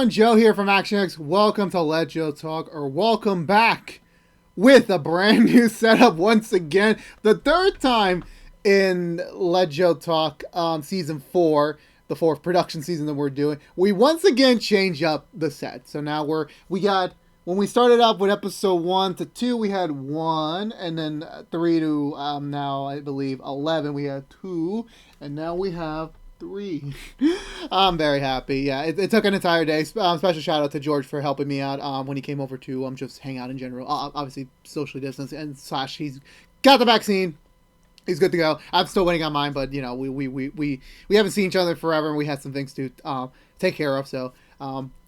everyone, Joe here from ActionX. Welcome to Let Joe Talk, or welcome back with a brand new setup once again. The third time in Let Joe Talk Season 4, the fourth production season that we're doing. We once again change up the set. So now we got, when we started up with episode 1 to 2, we had 1, and then 3 to now, I believe, 11, we had 2, and now we have 3. I'm very happy. Yeah, it took an entire day. Special shout out to George for helping me out when he came over to just hang out in general. Obviously, socially distanced, and / he's got the vaccine. He's good to go. I'm still waiting on mine, but you know, we haven't seen each other forever, and we had some things to take care of. So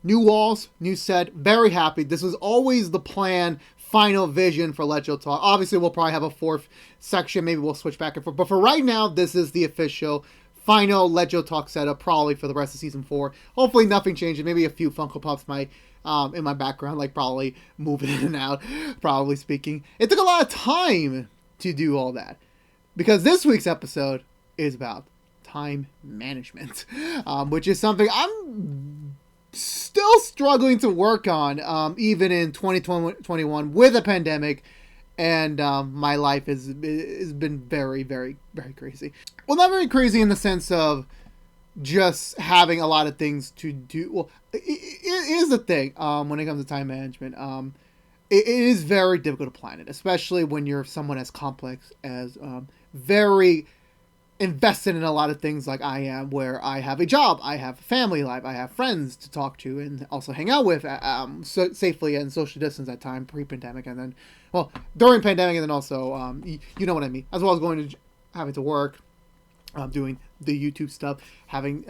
new walls, new set. Very happy. This was always the plan. Final vision for Let Joe Talk. Obviously, we'll probably have a fourth section. Maybe we'll switch back and forth. But for right now, this is the official final Let Joe Talk setup, probably for the rest of season 4. Hopefully nothing changes. Maybe a few Funko Pops might in my background, like probably moving in and out, probably speaking. It took a lot of time to do all that, because this week's episode is about time management, which is something I'm still struggling to work on, even in 2021 with a pandemic. And my life has been very, very, very crazy. Well, not very crazy in the sense of just having a lot of things to do. Well, it is a thing when it comes to time management. It is very difficult to plan it, especially when you're someone as complex as very invested in a lot of things like I am, where I have a job, I have a family life, I have friends to talk to and also hang out with safely and social distance at time pre-pandemic, and then, well, during pandemic, and then also, you know what I mean, as well as having to work, doing the YouTube stuff, having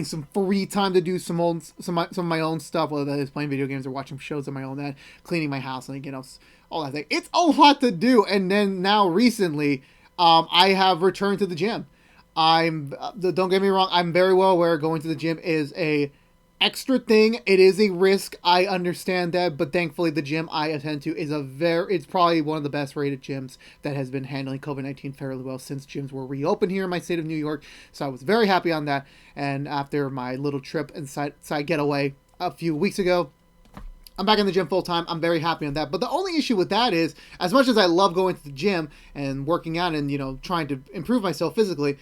some free time to do some of my own stuff, whether that is playing video games or watching shows on my own, that cleaning my house and all that thing. It's a lot to do. And then now recently, I have returned to the gym. Don't get me wrong, I'm very well aware going to the gym is a extra thing. It is a risk. I understand that, but thankfully the gym I attend to is it's probably one of the best rated gyms that has been handling COVID-19 fairly well since gyms were reopened here in my state of New York. So I was very happy on that. And after my little trip and side getaway a few weeks ago, I'm back in the gym full time. I'm very happy on that. But the only issue with that is, as much as I love going to the gym and working out and, trying to improve myself physically,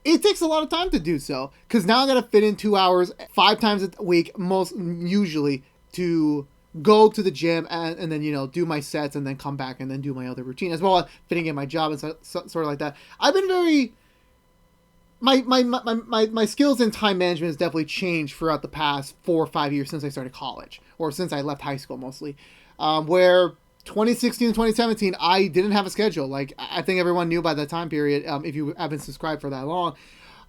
it takes a lot of time to do so. Because now I got to fit in 2 hours, 5 times a week, most usually, to go to the gym and then, do my sets and then come back and then do my other routine, as well as fitting in my job and sort of like that. I've been very... My skills in time management has definitely changed throughout the past 4 or 5 years since I started college, or since I left high school mostly, where 2016 and 2017, I didn't have a schedule. Like, I think everyone knew by that time period, if you haven't subscribed for that long,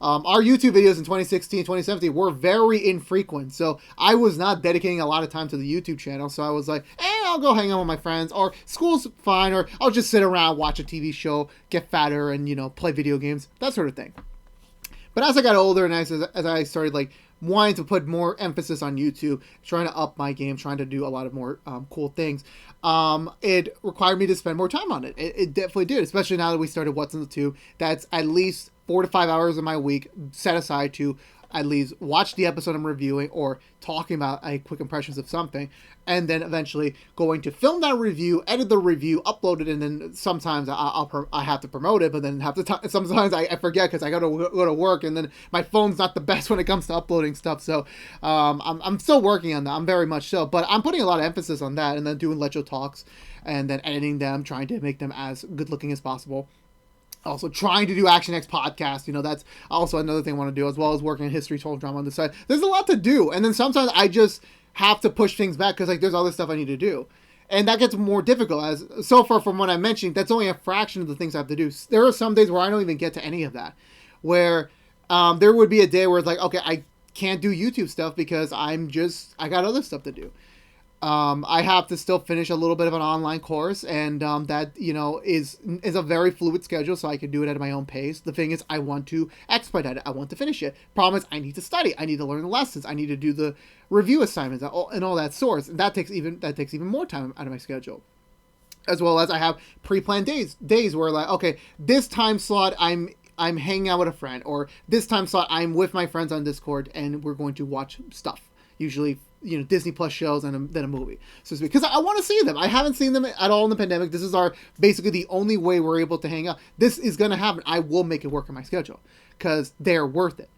our YouTube videos in 2016, 2017 were very infrequent. So I was not dedicating a lot of time to the YouTube channel. So I was like, I'll go hang out with my friends, or school's fine, or I'll just sit around, watch a TV show, get fatter, and, play video games, that sort of thing. But as I got older and as I started wanting to put more emphasis on YouTube, trying to up my game, trying to do a lot of more cool things, it required me to spend more time on it. It definitely did, especially now that we started What's in the Tube. That's at least 4 to 5 hours of my week set aside to at least watch the episode I'm reviewing or talking about quick impressions of something, and then eventually going to film that review, edit the review, upload it, and then sometimes I have to promote it, but then sometimes I forget because I got to go to work, and then my phone's not the best when it comes to uploading stuff. So I'm still working on that. I'm very much so, but I'm putting a lot of emphasis on that, and then doing Let Joe Talks, and then editing them, trying to make them as good looking as possible. Also trying to do Action X podcast, that's also another thing I want to do, as well as working in history, total drama on the side. There's a lot to do, and then sometimes I just have to push things back because there's other stuff I need to do, and that gets more difficult. As so far from what I mentioned, that's only a fraction of the things I have to do. There are some days where I don't even get to any of that, where there would be a day where it's like, okay, I can't do YouTube stuff because I got other stuff to do. I have to still finish a little bit of an online course, and that is a very fluid schedule, so I can do it at my own pace. The thing is, I want to expedite it. I want to finish it. Problem is, I need to study. I need to learn the lessons. I need to do the review assignments and all that sorts. And that takes even more time out of my schedule. As well as I have pre-planned days where okay, this time slot I'm hanging out with a friend, or this time slot I'm with my friends on Discord and we're going to watch stuff. usually Disney Plus shows and then a movie. So because I want to see them. I haven't seen them at all in the pandemic. This is our basically the only way we're able to hang out. This is going to happen. I will make it work in my schedule because they're worth it.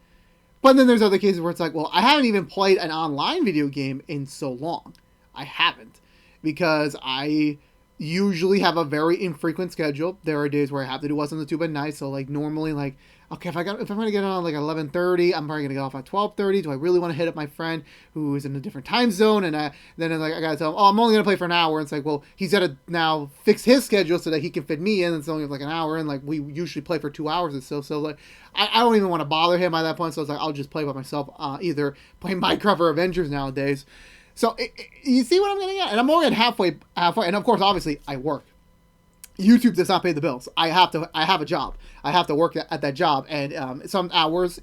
But then there's other cases where it's like, well, I haven't even played an online video game in so long. I haven't because I usually have a very infrequent schedule. There are days where I have to do what's on the tube at night. So like normally like, okay, if I'm going to get on like 11:30, I'm probably going to get off at 12:30. Do I really want to hit up my friend who is in a different time zone? And then like I got to tell him, oh, I'm only going to play for an hour. And it's like, well, he's got to now fix his schedule so that he can fit me in. It's only like an hour. And like we usually play for 2 hours or so. So like I don't even want to bother him at that point. So it's like, I'll just play by myself, either play Minecraft or Avengers nowadays. So you see what I'm getting at? And I'm only at halfway. And of course, obviously, I work. YouTube does not pay the bills. I have a job. I have to work at that job. And some hours,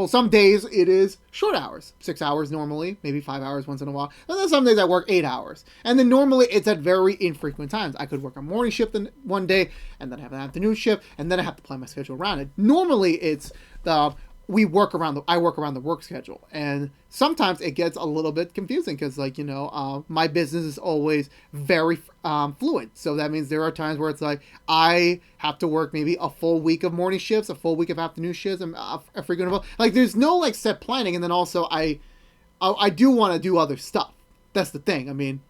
some days it is short hours. 6 hours normally, maybe 5 hours once in a while. And then some days I work 8 hours. And then normally it's at very infrequent times. I could work a morning shift one day and then have an afternoon shift. And then I have to plan my schedule around it. Normally it's I work around the work schedule, and sometimes it gets a little bit confusing because my business is always very fluid. So that means there are times where it's like I have to work maybe a full week of morning shifts, a full week of afternoon shifts, and a frequent like there's no like set planning. And then also I do want to do other stuff. That's the thing. I mean,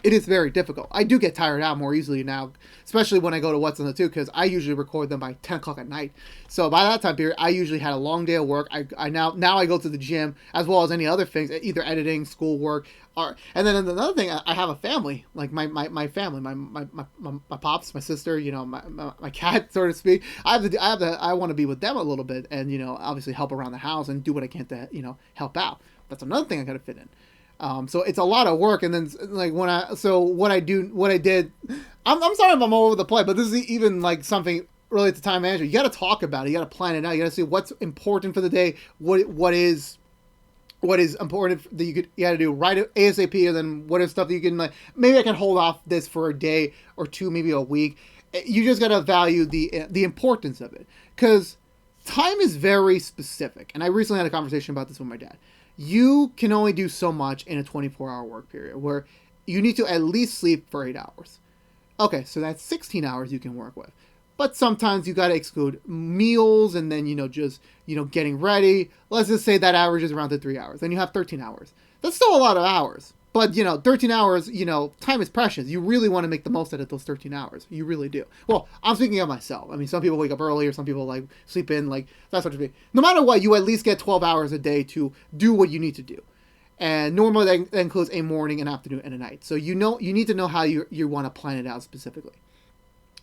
it is very difficult. I do get tired out more easily now, especially when I go to What's on the Tube, because I usually record them by 10 o'clock at night. So by that time period, I usually had a long day of work. I now I go to the gym as well as any other things, either editing, schoolwork, and then another thing, I have a family, like my family, my pops, my sister, my cat, so to speak. I want to be with them a little bit, and obviously help around the house and do what I can to help out. That's another thing I got to fit in. So it's a lot of work, and then like what I did, I'm sorry if I'm all over the place, but this is even like something related to time management. You got to talk about it. You got to plan it out. You got to see what's important for the day. What is important that you got to do right ASAP, and then what is stuff that you can like. Maybe I can hold off this for a day or two, maybe a week. You just got to value the importance of it, because time is very specific. And I recently had a conversation about this with my dad. You can only do so much in a 24-hour work period, where you need to at least sleep for 8 hours. Okay, so that's 16 hours you can work with. But sometimes you got to exclude meals and then, just, getting ready. Let's just say that averages around to 3 hours. Then you have 13 hours. That's still a lot of hours. But, 13 hours, time is precious. You really want to make the most out of those 13 hours. You really do. Well, I'm speaking of myself. I mean, some people wake up early, or some people, like, sleep in, like, that sort of thing. No matter what, you at least get 12 hours a day to do what you need to do. And normally that includes a morning, an afternoon, and a night. So you need to know how you want to plan it out specifically.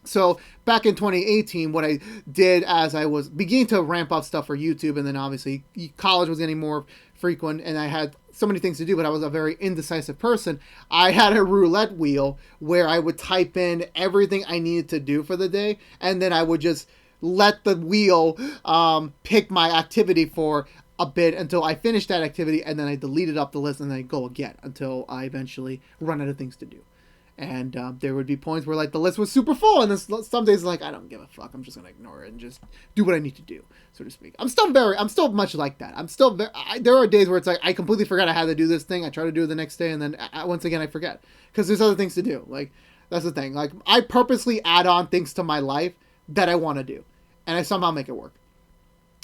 So back in 2018, what I did as I was beginning to ramp up stuff for YouTube, and then obviously college was getting more frequent, and I had so many things to do, but I was a very indecisive person. I had a roulette wheel where I would type in everything I needed to do for the day, and then I would just let the wheel pick my activity for a bit until I finished that activity, and then I deleted up the list, and then I go again until I eventually run out of things to do. And there would be points where like the list was super full, and then some days like I don't give a fuck. I'm just gonna ignore it and just do what I need to do, so to speak. I'm still much like that. There are days where it's like I completely forgot I had to do this thing. I try to do it the next day, and then once again I forget because there's other things to do. Like that's the thing. Like I purposely add on things to my life that I want to do, and I somehow make it work.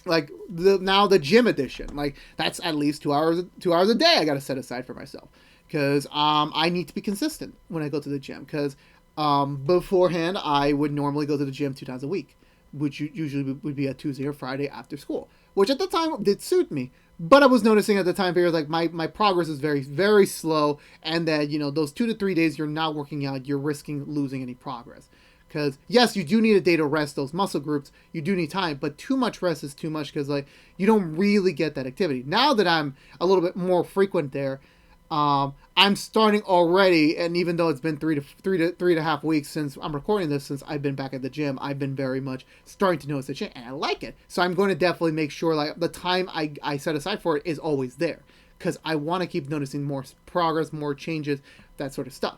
Like the gym edition, like that's at least 2 hours a day I got to set aside for myself. Because I need to be consistent when I go to the gym. Because beforehand, I would normally go to the gym 2 times a week, which usually would be a Tuesday or Friday after school, which at the time did suit me. But I was noticing at the time period, like my progress is very, very slow, and that those 2 to 3 days you're not working out, you're risking losing any progress. Because yes, you do need a day to rest those muscle groups. You do need time, but too much rest is too much because like you don't really get that activity. Now that I'm a little bit more frequent there. I'm starting already, and even though it's been three and a half weeks since I'm recording this, since I've been back at the gym, I've been very much starting to notice a change, and I like it. So I'm going to definitely make sure like the time I set aside for it is always there, because I want to keep noticing more progress, more changes, that sort of stuff.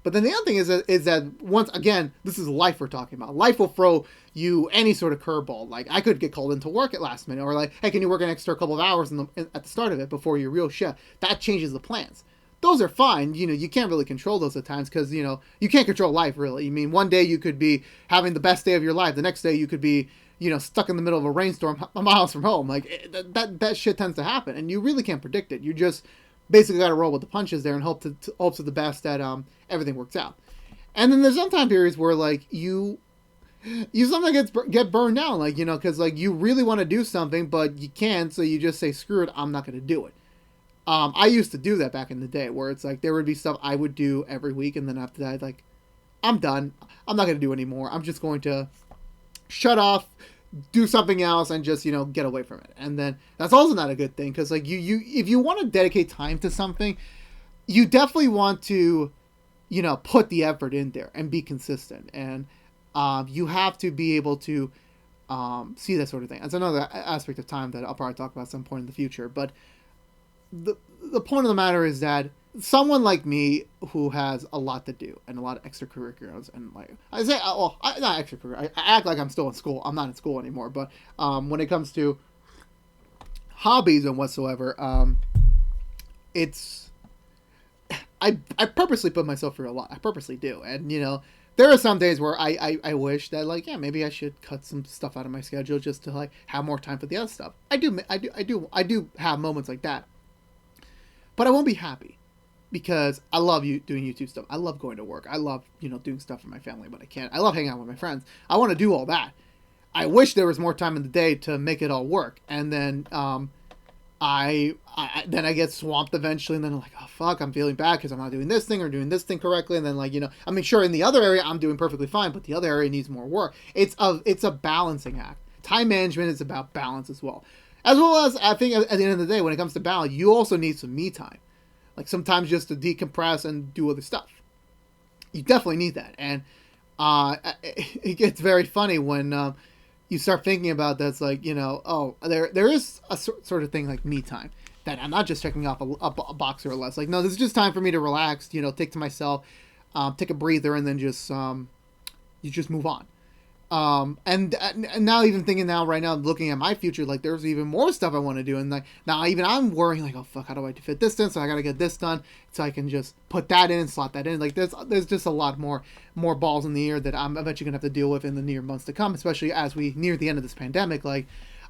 But then the other thing is that once again, this is life we're talking about. Life will throw you any sort of curveball. Like I could get called into work at last minute, or like, hey, can you work an extra couple of hours at the start of it before your real shift? That changes the plans. Those are fine. You can't really control those at times because you can't control life really. I mean, one day you could be having the best day of your life. The next day you could be stuck in the middle of a rainstorm miles from home. Like that shit tends to happen, and you really can't predict it. You just basically got to roll with the punches there and hope for the best that everything works out. And then there's some time periods where like you sometimes get burned down, like because like you really want to do something but you can't, so you just say screw it, I'm not going to do it. I used to do that back in the day where it's like there would be stuff I would do every week, and then after that, like, I'm done. I'm not going to do anymore. I'm just going to shut off, do something else, and just, get away from it. And then that's also not a good thing because, like, if you want to dedicate time to something, you definitely want to, put the effort in there and be consistent. And you have to be able to see that sort of thing. That's another aspect of time that I'll probably talk about at some point in the future. But the point of the matter is that someone like me who has a lot to do and a lot of extracurriculars and like I say, well, not extracurricular. I act like I'm still in school. I'm not in school anymore. But when it comes to hobbies and whatsoever, it's I purposely put myself through a lot. I purposely do, and there are some days where I wish that like maybe I should cut some stuff out of my schedule just to like have more time for the other stuff. I do have moments like that. But I won't be happy because I love doing YouTube stuff. I love going to work. I love, doing stuff for my family, but I can't. I love hanging out with my friends. I want to do all that. I wish there was more time in the day to make it all work. And then I get swamped eventually, and then I'm like, oh, fuck, I'm feeling bad because I'm not doing this thing or doing this thing correctly. And then, like, I mean, sure, in the other area, I'm doing perfectly fine, but the other area needs more work. It's a balancing act. Time management is about balance as well. As well as, I think, at the end of the day, when it comes to balance, you also need some me time. Like, sometimes just to decompress and do other stuff. You definitely need that. And it gets very funny when you start thinking about that. It's like, there is a sort of thing like me time. That I'm not just checking off a box or less. Like, no, this is just time for me to relax, take to myself, take a breather, and then just you just move on. And now even thinking right now, looking at my future, like there's even more stuff I want to do. And like now even I'm worrying like, oh fuck, how do I fit this in? So I got to get this done so I can just put that in and slot that in. Like there's just a lot more balls in the air that I'm eventually going to have to deal with in the near months to come, especially as we near the end of this pandemic. Like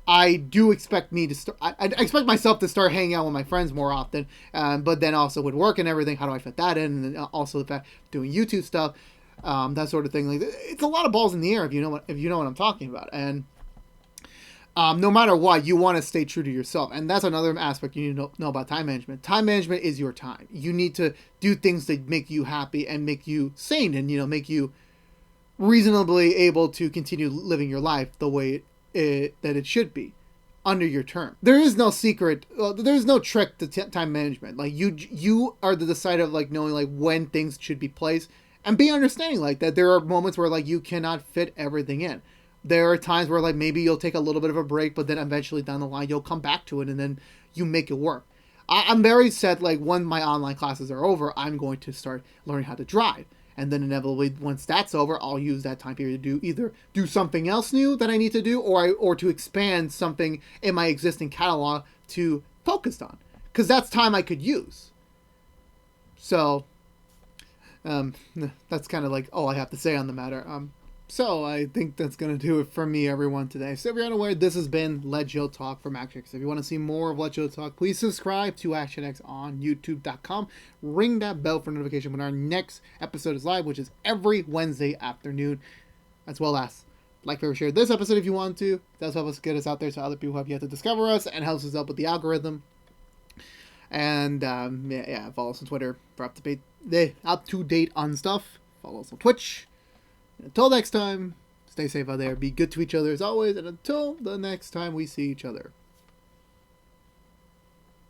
I do expect me to start, I expect myself to start hanging out with my friends more often. But then also with work and everything, how do I fit that in? And then also the fact doing YouTube stuff. That sort of thing. Like it's a lot of balls in the air if you know what I'm talking about. And no matter what, you want to stay true to yourself. And that's another aspect you need to know about time management. Time management is your time. You need to do things that make you happy and make you sane and make you reasonably able to continue living your life the way that it should be under your term. There is no secret. There's no trick to time management. Like you are the decider of like knowing like when things should be placed. And be understanding like that there are moments where like you cannot fit everything in. There are times where like maybe you'll take a little bit of a break, but then eventually down the line you'll come back to it and then you make it work. I'm very set like when my online classes are over, I'm going to start learning how to drive. And then inevitably once that's over, I'll use that time period to either do something else new that I need to do or to expand something in my existing catalog to focus on. Because that's time I could use. So that's kind of like all I have to say on the matter. So I think that's going to do it for me, everyone, today. So if you're unaware, this has been Let Joe Talk from ActionX. If you want to see more of Let Joe Talk, please subscribe to ActionX on YouTube.com. Ring that bell for notification when our next episode is live, which is every Wednesday afternoon, as well as like, favorite, share this episode if you want to. It does help us get us out there so other people have yet to discover us and helps us out with the algorithm. And follow us on Twitter for up to date on stuff. Follow us on Twitch. And until next time, stay safe out there. Be good to each other as always. And until the next time we see each other.